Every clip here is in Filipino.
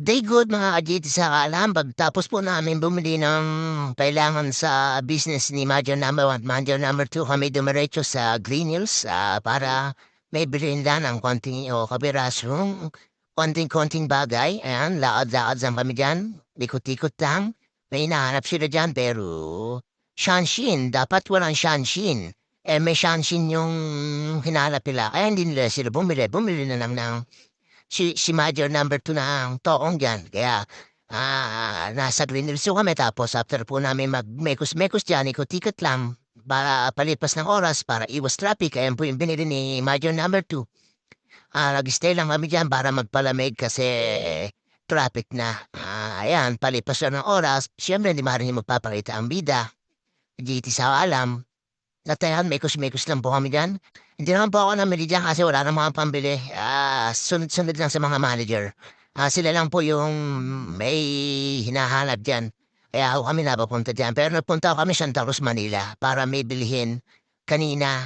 Day good mga ka-GT sa kaalam. Pagtapos po namin bumili ng kailangan sa business ni Major Number 1, Major Number 2, kami dumiretso sa Green Hills para may birinda ng konting o kabirasong konting-konting bagay. Ayan, lakad-lakad lang kami dyan. Likot-ikot lang. May hinahanap sila dyan pero Shanshin, dapat walang Shanshin. May Shanshin yung hinahanap nila. Kaya hindi nila sila bumili. Bumili na lang ng si Major number 2 na ang toong diyan. Kaya, nasa Green Hills po kami tapos after po namin magmekos-mekos diyan, ikot-ikot lang para palipas ng oras para iwas traffic. Ayan po yung binili ni Major number 2. Nag-stay lang kami diyan para magpalamig kasi traffic na. Ayan, palipas na ng oras. Siyempre, hindi maaaring magpapakita ang bida. GT sa alam. Natayan, mekos-mekos lang po kami diyan. Hindi naman po ako namili diyan kasi wala namang mga pambili. Sunod-sunod lang sa mga manager. Sila lang po yung may hinahanap diyan. Kaya ako kami napapunta diyan. Pero nagpunta ako kami Santa Cruz, Manila para may bilhin kanina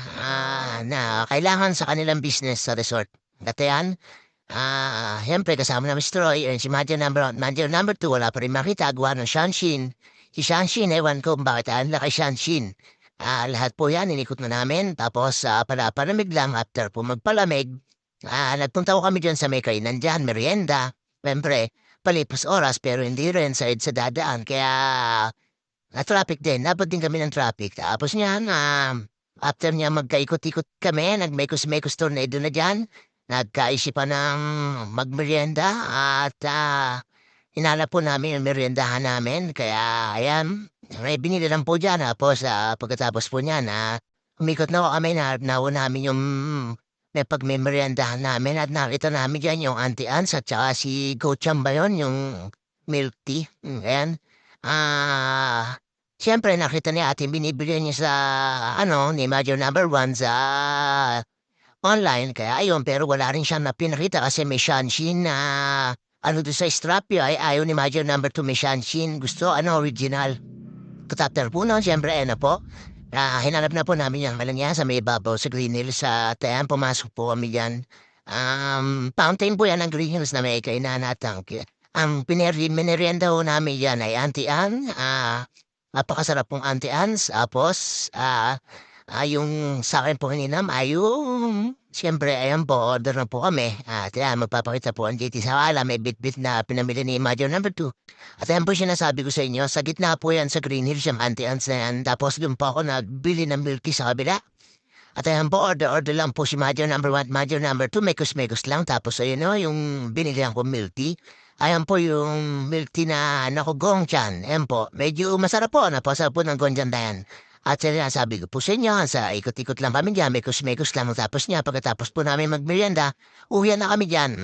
na kailangan sa kanilang business sa resort. Natayan, siyempre kasama namin si Troy and si Manager number 2 wala pa rin makita. Gawa ng Shanshin. Si Shanshin, ewan ko kung bakit laki Shanshin. Lahat po yan, inikot na namin. Tapos, palamig lang after po magpalamig. Nagpunta ko kami dyan sa may kainan dyan, merienda. Siyempre, palipas oras pero hindi rin sa dadaan. Kaya, na-traffic din. Dapat din kami ng traffic. Tapos niyan, after niya magkaikot-ikot kami, nagmekos-mekos tornado na dyan. Nagkaisipan ng magmerienda at hinanap po namin yung meriendahan namin. Kaya, ayan, may binili lang po dyan. Tapos, pagkatapos po niyan, umikot na ako kami na nauna namin yung may pagmemoriandahan namin at nakita namin dyan yung Auntie Ans at saka si Gocham ba yun, yung milk tea. Ayan. Siyempre, nakita ni ate, binibili niya sa, ni Major number 1 sa online. Kaya ayun, pero wala rin siya na pinakita kasi may Shanshin na doon sa strap ay ayaw ni Major number 2 may Shanshin. Gusto, original. Katapter po nun, siyempre, po. Hinanap na po namin yung malang yan sa may babaw sa Green Hills. Ayan, pumasok po kami dyan. Fountain po yan ng Green Hills na may kainan at ang minerienda ho namin yan ay Auntie Ann. Napakasarap pong Auntie Ann's. Tapos, yung sa akin po hininam ay yung siyempre, ayan po, order na po kami. At yan, magpapakita po ang JT sa wala. May bit-bit na pinamili ni Major number 2. At ayan po sinasabi ko sa inyo, sa gitna po yan sa Green Hills, yung Auntie Ann's na yan. Tapos doon po ako nagbili ng milk tea sa kabila. At ayan po, order lang po si Major number 1, Major number 2, mekos-mekos lang. Tapos ayun yung binili ko milk tea. Ayan po yung milk tea na nakugong chan. Ayan po, medyo masarap po, napasarap po ng gonjan na yan. At sabi ko po sa inyo, sa ikot-ikot lang kami dyan, mekos-mekos lang. Tapos niya, pagkatapos po namin magmerienda, uwi na kami dyan.